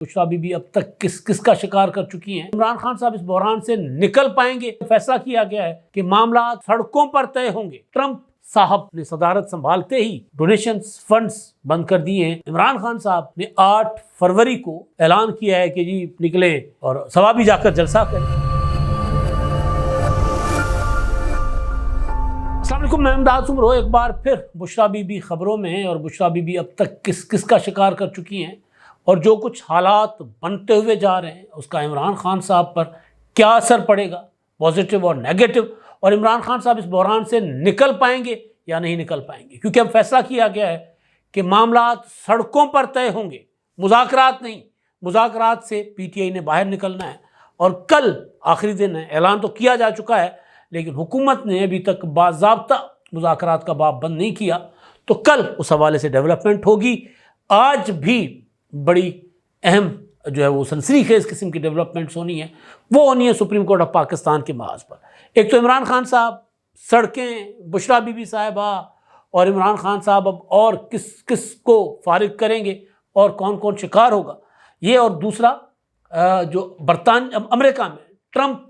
Bushra be be اب تک کس کا شکار کر چکی ہیں۔ عمران خان صاحب اس بحران سے نکل پائیں گے؟ فیصلہ کیا گیا ہے کہ معاملات سڑکوں پر طے ہوں گے۔ ٹرمپ صاحب نے صدارت سنبھالتے ہی ڈونیشنز فنڈز بند کر دیے ہیں۔ عمران خان صاحب نے 8 فروری کو اعلان کیا ہے کہ جی نکلیں اور ثوابی جا کر جلسہ کریں۔ السلام علیکم، میں امداد سمرو ایک بار پھر بشریٰ بی بی خبروں میں ہیں، اور بشریٰ بی بی اب تک کس کا شکار کر چکی ہیں اور جو کچھ حالات بنتے ہوئے جا رہے ہیں اس کا عمران خان صاحب پر کیا اثر پڑے گا، پازیٹیو اور نیگیٹو، اور عمران خان صاحب اس بحران سے نکل پائیں گے یا نہیں نکل پائیں گے، کیونکہ اب فیصلہ کیا گیا ہے کہ معاملات سڑکوں پر طے ہوں گے، مذاکرات نہیں۔ مذاکرات سے پی ٹی آئی نے باہر نکلنا ہے، اور کل آخری دن ہے۔ اعلان تو کیا جا چکا ہے لیکن حکومت نے ابھی تک باضابطہ مذاکرات کا باب بند نہیں کیا، تو کل اس حوالے سے ڈیولپمنٹ ہوگی۔ آج بھی بڑی اہم جو ہے وہ سنسنی خیز قسم کی ڈیولپمنٹس ہونی ہے، وہ ہونی ہے سپریم کورٹ آف پاکستان کے محاذ پر۔ ایک تو عمران خان صاحب، سڑکیں، بشریٰ بی بی صاحبہ اور عمران خان صاحب اب اور کس کو فارغ کریں گے اور کون کون شکار ہوگا یہ، اور دوسرا جو امریکہ میں ٹرمپ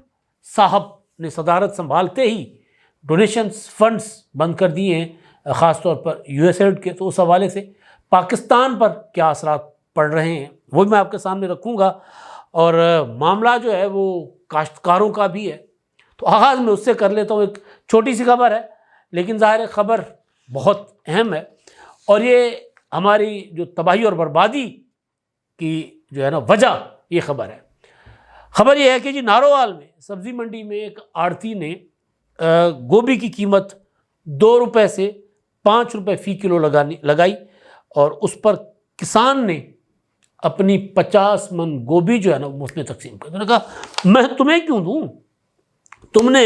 صاحب نے صدارت سنبھالتے ہی ڈونیشنز فنڈز بند کر دیے ہیں، خاص طور پر یو ایس ایڈ کے، تو اس حوالے سے پاکستان پر کیا اثرات پڑ رہے ہیں وہ میں آپ کے سامنے رکھوں گا، اور معاملہ جو ہے وہ کاشتکاروں کا بھی ہے۔ تو آغاز میں اس سے کر لیتا ہوں۔ ایک چھوٹی سی خبر ہے لیکن ظاہر خبر بہت اہم ہے، اور یہ ہماری جو تباہی اور بربادی کی جو ہے نا وجہ یہ خبر ہے۔ خبر یہ ہے کہ جی نارووال میں سبزی منڈی میں ایک آڑھتی نے گوبھی کی قیمت 2 روپے سے 5 روپے فی کلو لگائی، اور اس پر کسان نے اپنی 50 من گوبھی جو ہے نا مفت میں تقسیم کر دی۔ انہوں نے کہا میں تمہیں کیوں دوں، تم نے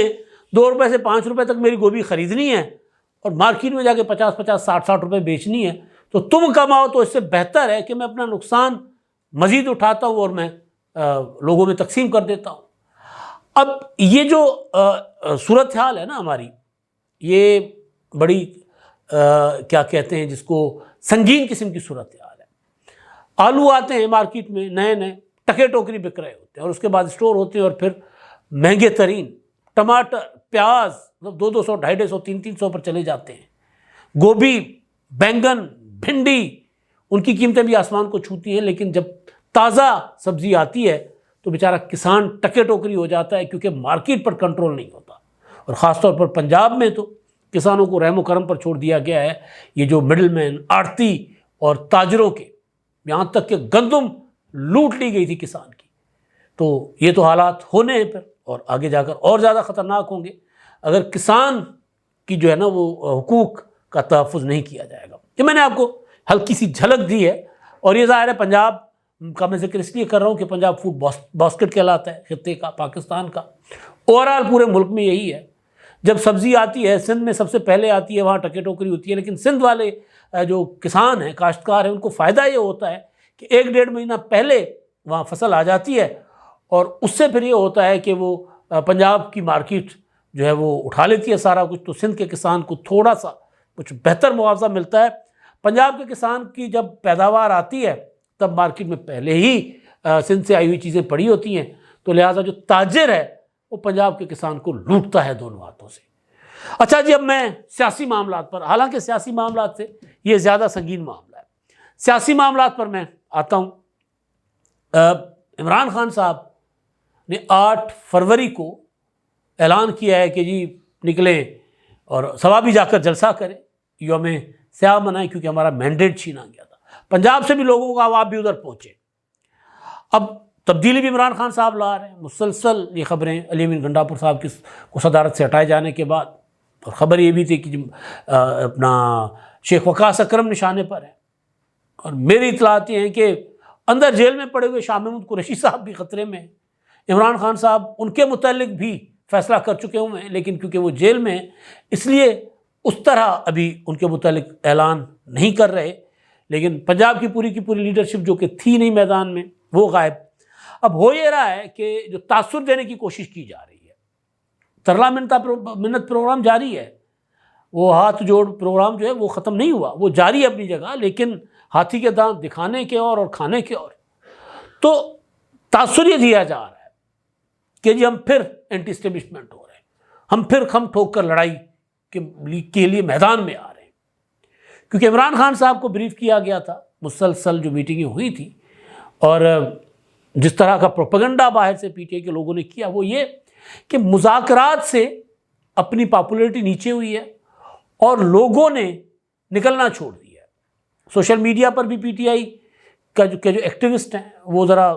2 روپے سے 5 روپے تک میری گوبھی خریدنی ہے اور مارکیٹ میں جا کے 50 60 روپے بیچنی ہے، تو تم کماؤ، تو اس سے بہتر ہے کہ میں اپنا نقصان مزید اٹھاتا ہوں اور میں لوگوں میں تقسیم کر دیتا ہوں۔ اب یہ جو صورتحال ہے نا ہماری، یہ بڑی کیا کہتے ہیں جس کو سنگین قسم کی صورتحال ہے۔ آلو آتے ہیں مارکیٹ میں نئے ٹکے ٹوکری بک رہے ہوتے ہیں، اور اس کے بعد اسٹور ہوتے ہیں، اور پھر مہنگے ترین ٹماٹر، پیاز 200 250 300 پر چلے جاتے ہیں۔ گوبھی، بینگن، بھنڈی، ان کی قیمتیں بھی آسمان کو چھوتی ہیں، لیکن جب تازہ سبزی آتی ہے تو بیچارہ کسان ٹکے ٹوکری ہو جاتا ہے، کیونکہ مارکیٹ پر کنٹرول نہیں ہوتا۔ اور خاص طور پر پنجاب میں تو کسانوں کو رحم و کرم پر چھوڑ دیا گیا ہے۔ یہ جو مڈل مین، آڑھتی اور تاجروں کے، یہاں تک کہ گندم لوٹ لی گئی تھی کسان کی، تو یہ تو حالات ہونے ہیں پھر، اور آگے جا کر اور زیادہ خطرناک ہوں گے اگر کسان کی جو ہے نا وہ حقوق کا تحفظ نہیں کیا جائے گا۔ یہ میں نے آپ کو ہلکی سی جھلک دی ہے، اور یہ ظاہر ہے پنجاب کا میں ذکر اس لیے کر رہا ہوں کہ پنجاب فوڈ باسکٹ کہلاتا ہے خطے کا، پاکستان کا۔ اوورآل پورے ملک میں یہی ہے، جب سبزی آتی ہے سندھ میں سب سے پہلے آتی ہے، وہاں ٹکے ٹوکری ہوتی ہے، لیکن سندھ والے جو کسان ہیں، کاشتکار ہیں، ان کو فائدہ یہ ہوتا ہے کہ 1 1.5 مہینہ پہلے وہاں فصل آ جاتی ہے، اور اس سے پھر یہ ہوتا ہے کہ وہ پنجاب کی مارکیٹ جو ہے وہ اٹھا لیتی ہے سارا کچھ، تو سندھ کے کسان کو تھوڑا سا کچھ بہتر معاوضہ ملتا ہے۔ پنجاب کے کسان کی جب پیداوار آتی ہے تب مارکیٹ میں پہلے ہی سندھ سے آئی ہوئی چیزیں پڑی ہوتی ہیں، تو لہٰذا جو تاجر ہے وہ پنجاب کے کسان کو لوٹتا ہے دونوں ہاتھوں سے۔ اچھا جی، اب میں سیاسی معاملات پر، حالانکہ سیاسی معاملات سے یہ زیادہ سنگین معاملہ ہے، سیاسی معاملات پر میں آتا ہوں۔ عمران خان صاحب نے 8 فروری کو اعلان کیا ہے کہ جی نکلیں اور ثوابی جا کر جلسہ کریں، یوم سیاہ منائیں، کیونکہ ہمارا مینڈیٹ چھینا گیا تھا۔ پنجاب سے بھی لوگوں کا عوام بھی ادھر پہنچے۔ اب تبدیلی بھی عمران خان صاحب لا رہے ہیں، مسلسل یہ خبریں علی امین گنڈاپور صاحب کو صدارت سے ہٹائے جانے کے بعد، اور خبر یہ بھی تھی کہ اپنا شیخ وقاص اکرم نشانے پر ہے، اور میری اطلاعات یہ ہیں کہ اندر جیل میں پڑے ہوئے شاہ محمود قریشی صاحب بھی خطرے میں ہیں۔ عمران خان صاحب ان کے متعلق بھی فیصلہ کر چکے ہوئے ہیں، لیکن کیونکہ وہ جیل میں ہیں اس لیے اس طرح ابھی ان کے متعلق اعلان نہیں کر رہے، لیکن پنجاب کی پوری لیڈرشپ جو کہ تھی نہیں میدان میں، وہ غائب۔ اب ہو یہ رہا ہے کہ جو تاثر دینے کی کوشش کی جا رہی ہے، ترلا منت پروگرام جاری ہے، وہ ہاتھ جوڑ پروگرام جو ہے وہ ختم نہیں ہوا، وہ جاری ہے اپنی جگہ، لیکن ہاتھی کے دانت دکھانے کے اور کھانے کے اور۔ تو تاثر یہ دیا جا رہا ہے کہ جی ہم پھر اینٹی اسٹیبلشمنٹ ہو رہے ہیں، ہم پھر کھم ٹھوک کر لڑائی کے لیے میدان میں آ رہے ہیں، کیونکہ عمران خان صاحب کو بریف کیا گیا تھا، مسلسل جو میٹنگیں ہوئی تھی اور جس طرح کا پروپیگنڈا باہر سے پی ٹی آئی کے لوگوں نے کیا، وہ یہ کہ مذاکرات سے اپنی پاپولیرٹی نیچے ہوئی ہے اور لوگوں نے نکلنا چھوڑ دیا ہے۔ سوشل میڈیا پر بھی پی ٹی آئی کا جو ایکٹیوسٹ ہیں وہ ذرا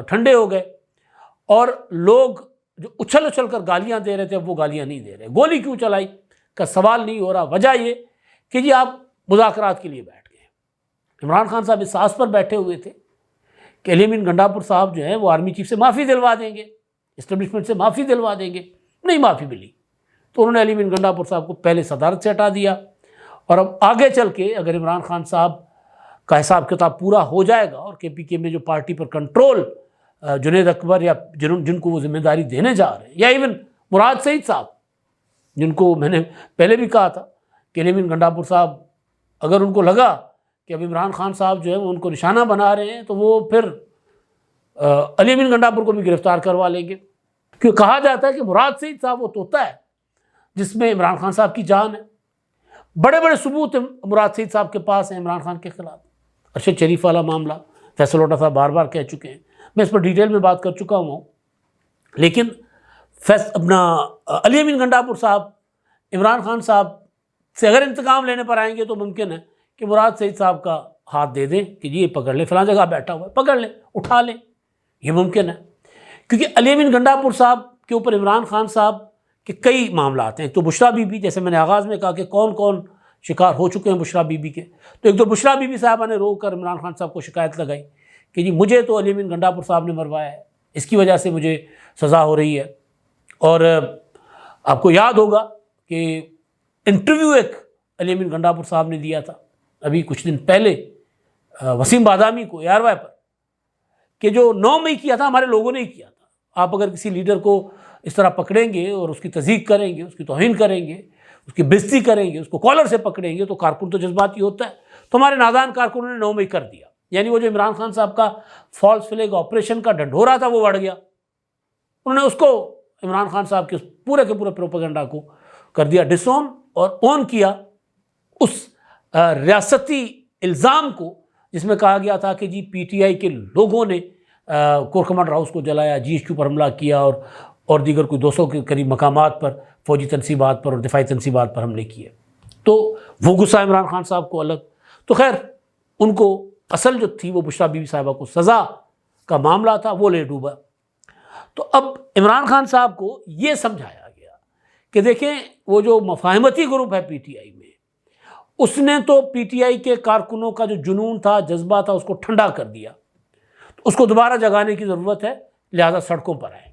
ٹھنڈے ہو گئے، اور لوگ جو اچھل اچھل کر گالیاں دے رہے تھے اب وہ گالیاں نہیں دے رہے۔ گولی کیوں چلائی کا سوال نہیں ہو رہا، وجہ یہ کہ جی آپ مذاکرات کے لیے بیٹھ گئے۔ عمران خان صاحب اس ساز پر بیٹھے ہوئے تھے کہ علی امین گنڈا پور صاحب جو ہیں وہ آرمی چیف سے معافی دلوا دیں گے، اسٹیبلشمنٹ سے معافی دلوا دیں گے، نہیں معافی ملی تو انہوں نے علی امین گنڈا پور صاحب کو پہلے صدارت سے ہٹا دیا، اور اب آگے چل کے اگر عمران خان صاحب کا حساب کتاب پورا ہو جائے گا اور کے پی کے میں جو پارٹی پر کنٹرول جنید اکبر یا جن کو وہ ذمہ داری دینے جا رہے ہیں، یا ایون مراد سعید صاحب جن کو میں نے پہلے بھی کہا تھا کہ علی امین گنڈا پور صاحب اگر ان کو لگا کہ اب عمران خان صاحب جو ہے وہ ان کو نشانہ بنا رہے ہیں تو وہ پھر علی امین گنڈا پور کو بھی گرفتار کروا لیں گے، کیونکہ کہا جاتا ہے کہ مراد سعید صاحب وہ طوطا ہے جس میں عمران خان صاحب کی جان ہے۔ بڑے بڑے ثبوت مراد سعید صاحب کے پاس ہیں عمران خان کے خلاف۔ ارشد شریف والا معاملہ فیصل ہوٹا صاحب بار بار کہہ چکے ہیں، میں اس پر ڈیٹیل میں بات کر چکا ہوں، لیکن اپنا علی امین گنڈا پور صاحب عمران خان صاحب سے اگر انتقام لینے پر آئیں گے تو ممکن ہے کہ مراد سعید صاحب کا ہاتھ دے دیں کہ جی یہ پکڑ لیں، فلاں جگہ بیٹھا ہوا ہے، پکڑ لیں، اٹھا لیں، یہ ممکن ہے، کیونکہ علی امین گنڈا پور صاحب کے اوپر عمران خان صاحب کے کئی معاملات ہیں۔ تو بشریٰ بی بی، جیسے میں نے آغاز میں کہا کہ کون کون شکار ہو چکے ہیں بشریٰ بی بی کے، تو ایک تو بشریٰ بی بی صاحبہ نے رو کر عمران خان صاحب کو شکایت لگائی کہ جی مجھے تو علی امین گنڈا پور صاحب نے مروایا ہے، اس کی وجہ سے مجھے سزا ہو رہی ہے۔ اور آپ کو یاد ہوگا کہ انٹرویو ایک علی امین گنڈا پور صاحب نے دیا تھا ابھی کچھ دن پہلے وسیم بادامی کو ARY پر، کہ جو 9 مئی کیا تھا ہمارے لوگوں نے ہی کیا تھا۔ آپ اگر کسی لیڈر کو اس طرح پکڑیں گے اور اس کی تضحیق کریں گے، اس کی توہین کریں گے، اس کی بےزتی کریں گے، اس کو کالر سے پکڑیں گے، تو کارکن تو جذباتی ہوتا ہے، تو ہمارے نادان کارکنوں نے 9 مئی کر دیا، یعنی وہ جو عمران خان صاحب کا فالس فلیگ آپریشن کا ڈنڈورا تھا وہ بڑھ گیا، انہوں نے اس کو عمران خان صاحب کے پورے کے پورے پروپیگنڈا کو کر دیا ڈسون، اور اون کیا اس ریاستی الزام کو جس میں کہا گیا تھا کہ جی پی ٹی آئی کے لوگوں نے کور کمانڈر ہاؤس کو جلایا، GHQ پر حملہ کیا، اور دیگر کوئی 200 کے قریب مقامات پر، فوجی تنصیبات پر اور دفاعی تنصیبات پر حملے کیے۔ تو وہ غصہ عمران خان صاحب کو الگ، تو خیر ان کو اصل جو تھی وہ بشریٰ بی بی صاحبہ کو سزا کا معاملہ تھا، وہ لے ڈوبا۔ تو اب عمران خان صاحب کو یہ سمجھایا گیا کہ دیکھیں وہ جو مفاہمتی گروپ ہے پی ٹی آئی میں، اس نے تو پی ٹی آئی کے کارکنوں کا جو جنون تھا، جذبہ تھا، اس کو ٹھنڈا کر دیا، تو اس کو دوبارہ جگانے کی ضرورت ہے، لہذا سڑکوں پر آئیں،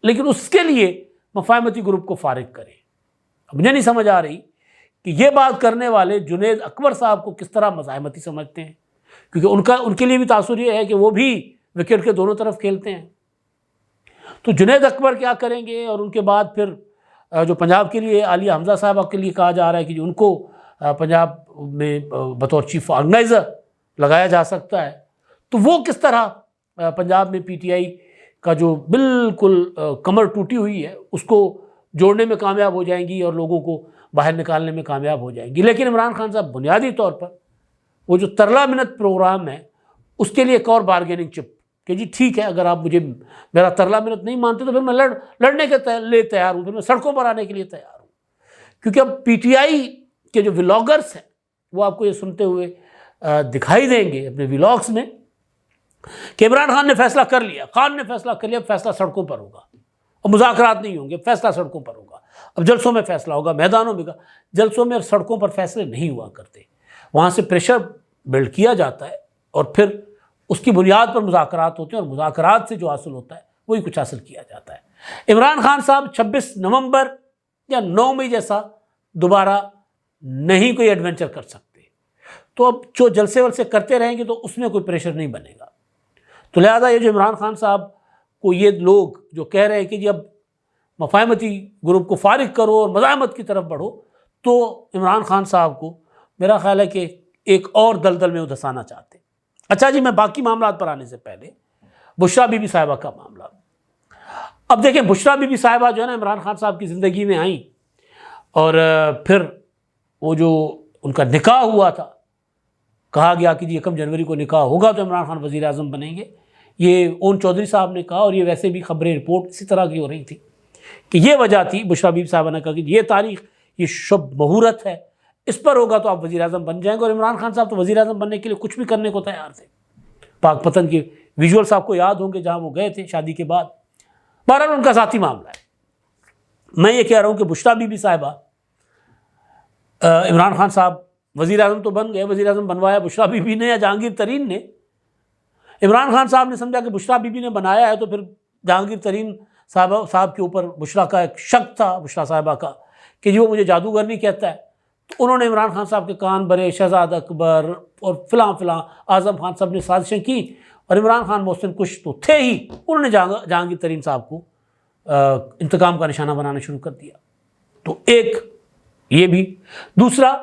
لیکن اس کے لیے مفاہمتی گروپ کو فارغ کریں۔ اب مجھے نہیں سمجھ آ رہی کہ یہ بات کرنے والے جنید اکبر صاحب کو کس طرح مزاحمتی سمجھتے ہیں، کیونکہ ان کے لیے بھی تاثر یہ ہے کہ وہ بھی وکٹ کے دونوں طرف کھیلتے ہیں۔ تو جنید اکبر کیا کریں گے، اور ان کے بعد پھر جو پنجاب کے لیے عالیہ حمزہ صاحبہ کے لیے کہا جا رہا ہے کہ ان کو پنجاب میں بطور چیف آرگنائزر لگایا جا سکتا ہے، تو وہ کس طرح پنجاب میں پی ٹی آئی کا جو بالکل کمر ٹوٹی ہوئی ہے اس کو جوڑنے میں کامیاب ہو جائیں گی اور لوگوں کو باہر نکالنے میں کامیاب ہو جائیں گی۔ لیکن عمران خان صاحب بنیادی طور پر وہ جو ترلا منت پروگرام ہے اس کے لیے ایک اور بارگیننگ چپ کہ جی ٹھیک ہے، اگر آپ مجھے میرا ترلا منت نہیں مانتے تو پھر میں لڑنے کے لیے تیار ہوں، پھر میں سڑکوں پر آنے کے لیے تیار ہوں۔ کیونکہ اب پی ٹی آئی کے جو ولاگرس ہیں وہ آپ کو یہ سنتے ہوئے دکھائی دیں گے اپنے ولاگس میں کہ عمران خان نے فیصلہ کر لیا، اب فیصلہ سڑکوں پر ہوگا، اور مذاکرات نہیں ہوں گے، فیصلہ سڑکوں پر ہوگا، اب جلسوں میں فیصلہ ہوگا، میدانوں میں جلسوں میں اور سڑکوں پر فیصلے نہیں ہوا کرتے، وہاں سے پریشر بلڈ کیا جاتا ہے اور پھر اس کی بنیاد پر مذاکرات ہوتے ہیں، اور مذاکرات سے جو حاصل ہوتا ہے وہی کچھ حاصل کیا جاتا ہے۔ عمران خان صاحب 26 نومبر یا 9 مئی جیسا دوبارہ نہیں کوئی ایڈونچر کر سکتے، تو اب جو جلسے ولسے کرتے رہیں گے تو اس میں کوئی پریشر نہیں بنے گا۔ تو لہذا یہ جو عمران خان صاحب کو یہ لوگ جو کہہ رہے ہیں کہ جی اب مفاہمتی گروپ کو فارغ کرو اور مزاحمت کی طرف بڑھو، تو عمران خان صاحب کو میرا خیال ہے کہ ایک اور دلدل میں وہ دھسانا چاہتے ہیں۔ اچھا جی، میں باقی معاملات پر آنے سے پہلے بشریٰ بی بی صاحبہ کا معاملہ. اب دیکھیں بشریٰ بی بی صاحبہ جو ہے نا عمران خان صاحب کی زندگی میں آئیں، اور پھر وہ جو ان کا نکاح ہوا تھا، کہا گیا کہ 1 جنوری کو نکاح ہوگا تو عمران خان وزیر اعظم بنیں گے. یہ اون چودھری صاحب نے کہا، اور یہ ویسے بھی خبریں رپورٹ اسی طرح کی ہو رہی تھی کہ یہ وجہ تھی. بشریٰ بی بی صاحبہ نے کہا کہ یہ تاریخ، یہ شب مہورت ہے، اس پر ہوگا تو آپ وزیر اعظم بن جائیں گے. اور عمران خان صاحب تو وزیر اعظم بننے کے لیے کچھ بھی کرنے کو تیار تھے. پاک پتن کے ویژولز آپ کو یاد ہوں گے جہاں وہ گئے تھے شادی کے بعد. بہرحال ان کا ذاتی معاملہ ہے. میں یہ کہہ رہا ہوں کہ بشریٰ بی بی صاحبہ، عمران خان صاحب وزیر اعظم تو بن گئے، وزیر اعظم بنوایا بشریٰ بی بی نے یا جہانگیر ترین نے. عمران خان صاحب نے سمجھا کہ بشریٰ بی بی نے بنایا ہے، تو پھر جہانگیر ترین صاحب کے اوپر بشریٰ کا ایک شک تھا، بشریٰ صاحبہ کا، کہ وہ مجھے جادوگر نہیں کہتا ہے. تو انہوں نے عمران خان صاحب کے کان بھرے، شہزاد اکبر اور فلاں اعظم خان صاحب نے سازشیں کی، اور عمران خان محسن کش تو تھے ہی، انہوں نے جہانگیر ترین صاحب کو انتقام کا نشانہ بنانا شروع کر دیا. تو ایک یہ بھی. دوسرا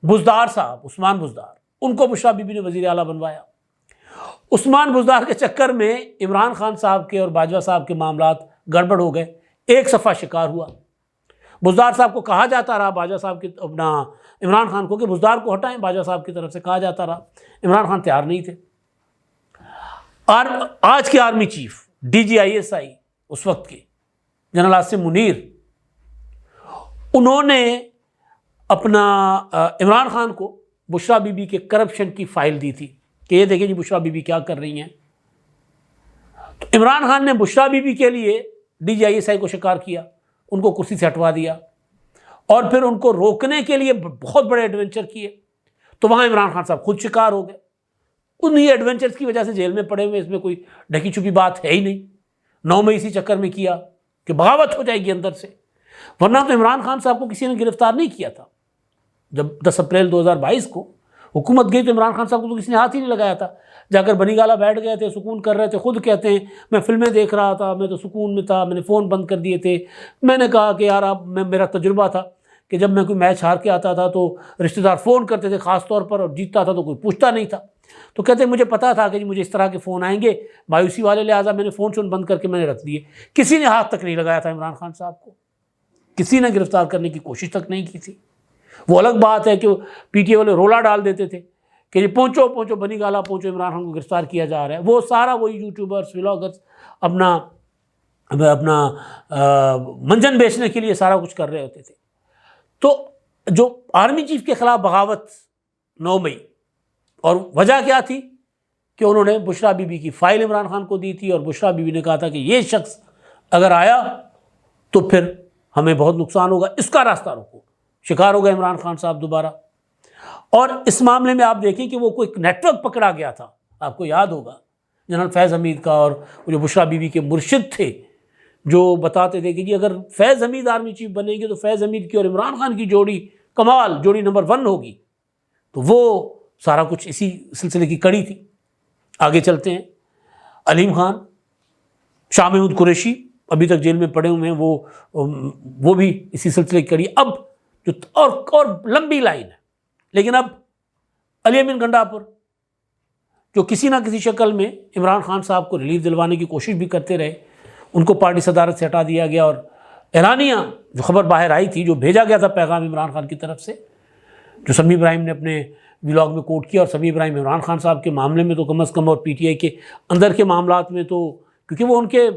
بزدار صاحب، عثمان بزدار، ان کو بشریٰ بی بی نے وزیر اعلیٰ بنوایا. عثمان بزدار کے چکر میں عمران خان صاحب کے اور باجوہ صاحب کے معاملات گڑبڑ ہو گئے. ایک صفحہ شکار ہوا. بزدار صاحب کو کہا جاتا رہا، باجوہ صاحب کی اپنا عمران خان کو، کہ بزدار کو ہٹائیں. باجوہ صاحب کی طرف سے کہا جاتا رہا، عمران خان تیار نہیں تھے. اور آج کے آرمی چیف DGISI اس وقت کے جنرل عاصم منیر، انہوں نے اپنا عمران خان کو بشریٰ بی بی کے کرپشن کی فائل دی تھی کہ یہ دیکھیں جی بشریٰ بی بی کیا کر رہی ہیں. تو عمران خان نے بشریٰ بی بی کے لیے DGISI کو شکار کیا، ان کو کرسی سے ہٹوا دیا، اور پھر ان کو روکنے کے لیے بہت بڑے ایڈونچر کیے. تو وہاں عمران خان صاحب خود شکار ہو گئے. انہی ایڈونچرز کی وجہ سے جیل میں پڑے ہوئے، اس میں کوئی ڈھکی چھپی بات ہے ہی نہیں. 9 مئی اسی چکر میں کیا کہ بغاوت ہو جائے گی اندر سے، ورنہ تو عمران خان صاحب کو کسی نے گرفتار نہیں کیا تھا. جب 10 اپریل 2022 کو حکومت گئی تو عمران خان صاحب کو تو کسی نے ہاتھ ہی نہیں لگایا تھا. جا کر بنی گالہ بیٹھ گئے تھے، سکون کر رہے تھے. خود کہتے ہیں میں فلمیں دیکھ رہا تھا، میں تو سکون میں تھا، میں نے فون بند کر دیے تھے. میں نے کہا کہ یار میرا تجربہ تھا کہ جب میں کوئی میچ ہار کے آتا تھا تو رشتہ دار فون کرتے تھے خاص طور پر، اور جیتتا تھا تو کوئی پوچھتا نہیں تھا. تو کہتے ہیں مجھے پتا تھا کہ مجھے اس طرح کے فون آئیں گے مایوسی والے، لہٰذا میں نے فون بند کر کے میں نے رکھ دیے. کسی نے ہاتھ تک نہیں لگایا تھا عمران خان صاحب کو، کسی نے گرفتار کرنے کی کوشش تک نہیں کی تھی. وہ الگ بات ہے کہ PTI والے رولا ڈال دیتے تھے کہ یہ پہنچو بنی گالہ پہنچو، عمران خان کو گرفتار کیا جا رہا ہے. وہ سارا وہی یوٹیوبرز ولاگرز اپنا منجن بیچنے کے لیے سارا کچھ کر رہے ہوتے تھے. تو جو آرمی چیف کے خلاف بغاوت 9 مئی، اور وجہ کیا تھی کہ انہوں نے بشریٰ بی بی کی فائل عمران خان کو دی تھی، اور بشریٰ بی بی نے کہا تھا کہ یہ شخص اگر آیا تو پھر ہمیں بہت نقصان ہوگا، اس کا راستہ روکو. شکار ہو گئے عمران خان صاحب دوبارہ. اور اس معاملے میں آپ دیکھیں کہ وہ کوئی نیٹ ورک پکڑا گیا تھا، آپ کو یاد ہوگا جنرل فیض حمید کا، اور وہ جو بشریٰ بی بی کے مرشد تھے جو بتاتے تھے کہ جی اگر فیض حمید آرمی چیف بنیں گے تو فیض حمید کی اور عمران خان کی جوڑی کمال، جوڑی نمبر 1 ہوگی. تو وہ سارا کچھ اسی سلسلے کی کڑی تھی. آگے چلتے ہیں. علیم خان، شاہ محمود قریشی ابھی تک جیل میں پڑے ہوئے ہیں، وہ بھی اسی سلسلے کی کڑی. اب جو اور لمبی لائن ہے، لیکن اب علی امین گنڈاپور جو کسی نہ کسی شکل میں عمران خان صاحب کو ریلیف دلوانے کی کوشش بھی کرتے رہے، ان کو پارٹی صدارت سے ہٹا دیا گیا. اور اعلانیہ جو خبر باہر آئی تھی، جو بھیجا گیا تھا پیغام عمران خان کی طرف سے، جو سمیع ابراہیم نے اپنے ولاگ میں کوٹ کیا، اور سمیع ابراہیم عمران خان صاحب کے معاملے میں تو کم از کم، اور PTI کے اندر کے معاملات میں تو، کیونکہ وہ ان کے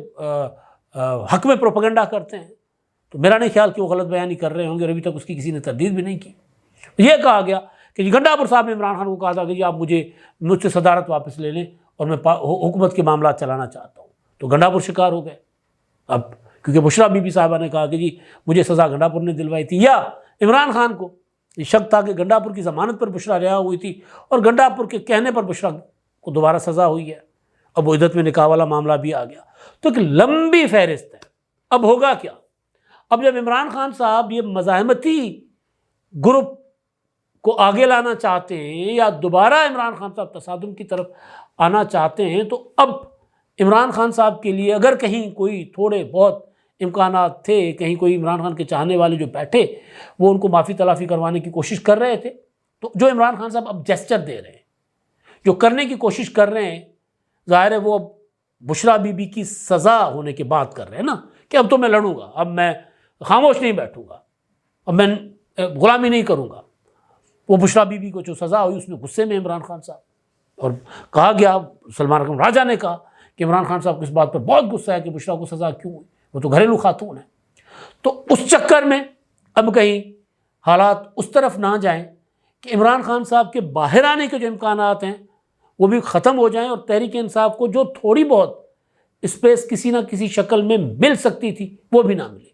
حق میں پروپیگنڈا کرتے ہیں، تو میرا نہیں خیال کہ وہ غلط بیانی کر رہے ہوں گے، اور ابھی تک اس کی کسی نے تردید بھی نہیں کی. یہ کہا گیا کہ جی گنڈاپور صاحب نے عمران خان کو کہا تھا کہ جی آپ مجھ سے صدارت واپس لے لیں اور میں حکومت کے معاملات چلانا چاہتا ہوں. تو گنڈاپور شکار ہو گئے. اب کیونکہ بشریٰ بی بی صاحبہ نے کہا کہ جی مجھے سزا گنڈاپور نے دلوائی تھی، یا عمران خان کو یہ شک تھا کہ گنڈاپور کی ضمانت پر بشریٰ رہا ہوئی تھی، اور گنڈاپور کے کہنے پر بشریٰ کو دوبارہ سزا ہوئی ہے. اب وہ عدت میں نکاح والا معاملہ بھی آ گیا. تو ایک لمبی فہرست ہے. اب ہوگا کیا؟ اب جب عمران خان صاحب یہ مزاحمتی گروپ کو آگے لانا چاہتے ہیں، یا دوبارہ عمران خان صاحب تصادم کی طرف آنا چاہتے ہیں، تو اب عمران خان صاحب کے لیے اگر کہیں کوئی تھوڑے بہت امکانات تھے، کہیں کوئی عمران خان کے چاہنے والے جو بیٹھے وہ ان کو معافی تلافی کروانے کی کوشش کر رہے تھے، تو جو عمران خان صاحب اب جیسچر دے رہے ہیں، جو کرنے کی کوشش کر رہے ہیں، ظاہر ہے وہ اب بشرا بی بی کی سزا ہونے کے بعد کر رہے ہیں نا، کہ اب تو میں لڑوں گا، اب میں خاموش نہیں بیٹھوں گا، اب میں غلامی نہیں کروں گا۔ وہ بشرا بی بی کو جو سزا ہوئی اس میں غصے میں عمران خان صاحب، اور کہا گیا، سلمان اکرم راجہ نے کہا کہ عمران خان صاحب کو اس بات پر بہت غصہ ہے کہ بشرا کو سزا کیوں ہوئی، وہ تو گھریلو خاتون ہے۔ تو اس چکر میں اب کہیں حالات اس طرف نہ جائیں کہ عمران خان صاحب کے باہر آنے کے جو امکانات ہیں وہ بھی ختم ہو جائیں، اور تحریک انصاف کو جو تھوڑی بہت اسپیس کسی نہ کسی شکل میں مل سکتی تھی وہ بھی نہ ملے۔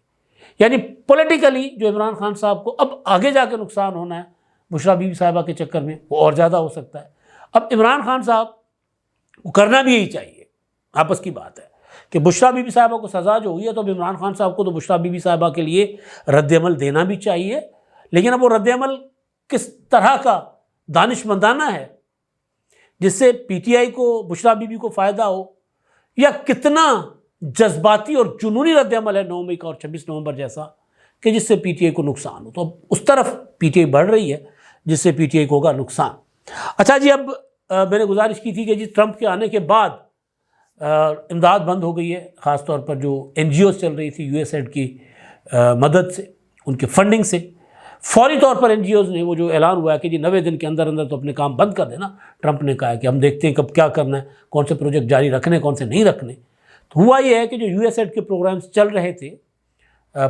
یعنی پولیٹیکلی جو عمران خان صاحب کو اب آگے جا کے نقصان ہونا ہے بشرا بی بی صاحبہ کے چکر میں، وہ اور زیادہ ہو سکتا ہے۔ اب عمران خان صاحب کو کرنا بھی یہی چاہیے، آپس کی بات ہے کہ بشرا بی بی صاحبہ کو سزا جو ہوئی ہے تو اب عمران خان صاحب کو تو بشرا بی بی صاحبہ کے لیے رد عمل دینا بھی چاہیے، لیکن اب وہ رد عمل کس طرح کا دانش مندانہ ہے جس سے پی ٹی آئی کو، بشرا بی بی کو فائدہ ہو، یا کتنا جذباتی اور جنونی رد عمل ہے 9 مئی کا اور 26 نومبر جیسا کہ جس سے پی ٹی آئی کو نقصان ہو۔ تو اب اس طرف پی ٹی آئی بڑھ رہی ہے جس سے پی ٹی آئی کو ہوگا نقصان۔ اچھا جی، اب میں نے گزارش کی تھی کہ جی ٹرمپ کے آنے کے بعد امداد بند ہو گئی ہے، خاص طور پر جو این جی اوز چل رہی تھی یو ایس ایڈ کی مدد سے، ان کے فنڈنگ سے، فوری طور پر این جی اوز نے وہ جو اعلان ہوا ہے کہ جی 90 دن کے اندر اندر تو اپنے کام بند کر دینا، ٹرمپ نے کہا ہے کہ ہم دیکھتے ہیں کب کیا کرنا ہے، کون سے پروجیکٹ جاری رکھنے کون سے نہیں رکھنے۔ تو ہوا یہ ہے کہ جو یو ایس ایڈ کے پروگرامز چل رہے تھے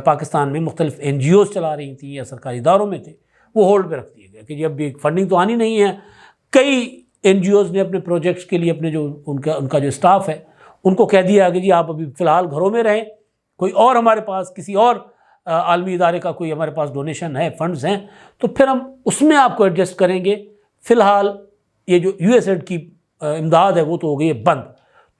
پاکستان میں، مختلف این جی اوز چلا رہی تھیں یا سرکاری اداروں میں تھے، وہ ہولڈ پہ رکھ دیے گئے کہ جی اب فنڈنگ تو آنی نہیں ہے۔ کئی این جی اوز نے اپنے پروجیکٹس کے لیے اپنے جو ان کا جو اسٹاف ہے ان کو کہہ دیا کہ جی آپ ابھی فی الحال گھروں میں رہیں، کوئی اور ہمارے پاس کسی اور عالمی ادارے کا کوئی ہمارے پاس ڈونیشن ہے، فنڈز ہیں، تو پھر ہم اس میں آپ کو ایڈجسٹ کریں گے، فی الحال یہ جو یو ایس ایڈ کی امداد ہے وہ تو ہو گئی ہے بند،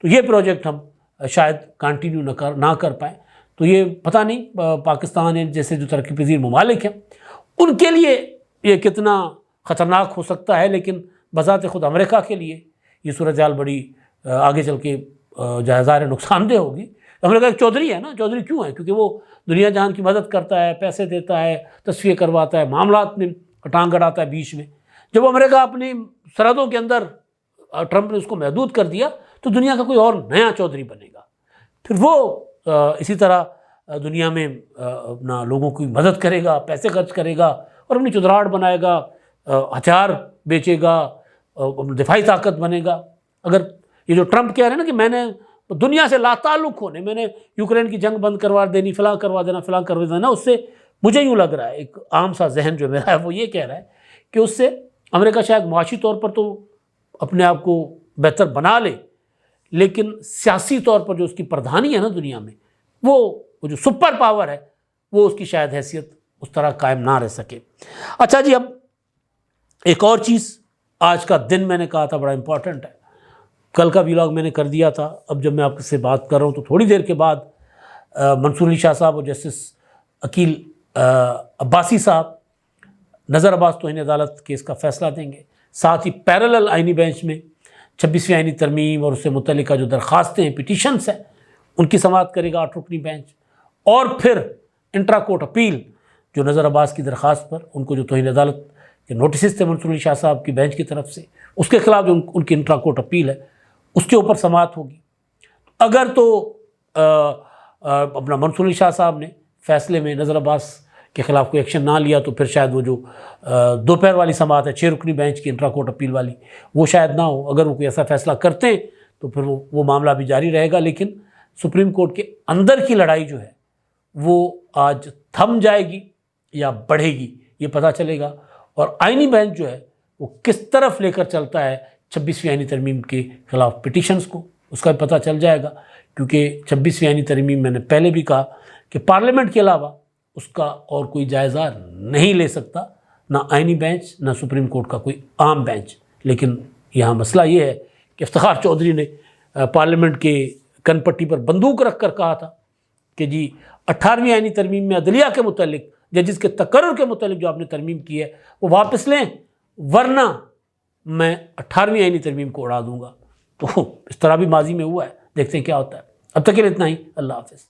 تو یہ پروجیکٹ ہم شاید کنٹینیو نہ کر پائیں۔ تو یہ پتہ نہیں پاکستان جیسے جو ترقی پذیر ممالک ہیں ان کے لیے یہ کتنا خطرناک ہو سکتا ہے، لیکن بذات خود امریکہ کے لیے یہ صورتحال بڑی آگے چل کے ظاہر نقصان دہ ہوگی۔ امریکہ ایک چودھری ہے نا، چودھری کیوں ہے؟ کیونکہ وہ دنیا جہان کی مدد کرتا ہے، پیسے دیتا ہے، تصفیہ کرواتا ہے، معاملات میں ٹانگ اڑاتا ہے بیچ میں۔ جب امریکہ اپنی سرحدوں کے اندر ٹرمپ نے اس کو محدود کر دیا تو دنیا کا کوئی اور نیا چودھری بنے گا، پھر وہ اسی طرح دنیا میں اپنا لوگوں کی مدد کرے گا، پیسے خرچ کرے گا اور اپنی چودراہٹ بنائے گا، ہتھیار بیچے گا، دفاعی طاقت بنے گا۔ اگر یہ جو ٹرمپ کہہ رہے ہیں نا کہ میں نے دنیا سے لا تعلق ہونے، میں نے یوکرین کی جنگ بند کروا دینی، فلاں کروا دینا، فلاں کروا دینا، اس سے مجھے یوں لگ رہا ہے، ایک عام سا ذہن جو میرا ہے وہ یہ کہہ رہا ہے کہ اس سے امریکہ شاید معاشی طور پر تو اپنے آپ کو بہتر بنا لے، لیکن سیاسی طور پر جو اس کی پردھانی ہے نا دنیا میں، وہ جو سپر پاور ہے وہ اس کی شاید حیثیت اس طرح قائم نہ رہ سکے۔ اچھا جی، اب ایک اور چیز، آج کا دن میں نے کہا تھا بڑا امپورٹنٹ ہے، کل کا ویلاگ میں نے کر دیا تھا، اب جب میں آپ سے بات کر رہا ہوں تو تھوڑی دیر کے بعد منصور علی شاہ صاحب اور جسٹس عقیل عباسی صاحب نظر عباس توہین عدالت کیس کا فیصلہ دیں گے، ساتھ ہی پیرالل آئینی بینچ میں 26ویں آئینی ترمیم اور اس سے متعلقہ جو درخواستیں ہیں، پٹیشنز ہیں، ان کی سماعت کرے گا 8 رکنی بینچ، اور پھر انٹرا کورٹ اپیل جو نظر عباس کی درخواست پر ان کو جو توہین عدالت کے نوٹسز تھے منصور علی شاہ صاحب کی بینچ کی طرف سے، اس کے خلاف جو ان کی انٹرا کورٹ اپیل ہے اس کے اوپر سماعت ہوگی۔ اگر تو اپنا منصور علی شاہ صاحب نے فیصلے میں نظر عباس کے خلاف کوئی ایکشن نہ لیا تو پھر شاید وہ جو دوپہر والی سماعت ہے 6 رکنی بینچ کی انٹرا کورٹ اپیل والی، وہ شاید نہ ہو۔ اگر وہ کوئی ایسا فیصلہ کرتے ہیں تو پھر وہ معاملہ بھی جاری رہے گا، لیکن سپریم کورٹ کے اندر کی لڑائی جو ہے وہ آج تھم جائے گی یا بڑھے گی، یہ پتہ چلے گا، اور آئینی بینچ جو ہے وہ کس طرف لے کر چلتا ہے 26ویں آئینی ترمیم کے خلاف پٹیشنز کو، اس کا بھی پتہ چل جائے گا، کیونکہ 26ویں آئینی ترمیم میں نے پہلے بھی کہا کہ پارلیمنٹ کے علاوہ اس کا اور کوئی جائزہ نہیں لے سکتا، نہ آئینی بینچ نہ سپریم کورٹ کا کوئی عام بینچ۔ لیکن یہاں مسئلہ یہ ہے کہ افتخار چودھری نے پارلیمنٹ کے کن پٹی پر بندوق رکھ کر کہا تھا کہ جی 18ویں آئینی ترمیم میں عدلیہ کے متعلق، ججز کے تقرر کے متعلق جو آپ نے ترمیم کی ہے وہ واپس لیں، ورنہ میں 18ویں آئینی ترمیم کو اڑا دوں گا۔ تو اس طرح بھی ماضی میں ہوا ہے، دیکھتے ہیں کیا ہوتا ہے۔ اب تک کے لیے اتنا ہی، اللہ حافظ۔